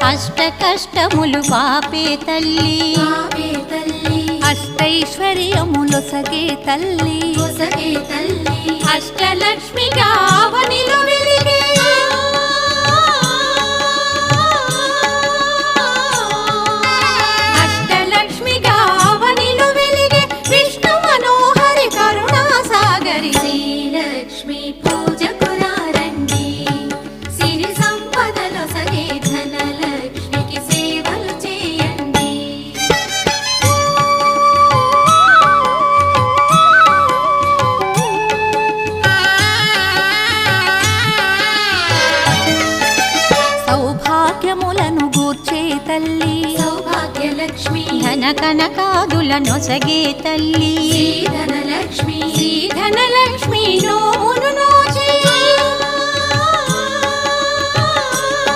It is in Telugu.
అష్ట కష్టములు పాపే తల్లి అష్టైశ్వర్యములొసగే తల్లి అష్టలక్ష్మిగా అవనిలో వెలిగే అష్టలక్ష్మిగా అవనిలో వెలిగే విష్ణు మనోహరి కరుణా సాగరి శ్రీలక్ష్మి పూజకు రండి సిరి సంపదలో సగే ధనలక్ష్మికి సేవలు చేయండి సౌభాగ్యములను గూర్చే తల్లి సౌభాగ్యలక్ష్మి ధన కనకాదుల నొసగే తల్లి ధనలక్ష్మి ధనలక్ష్మి నో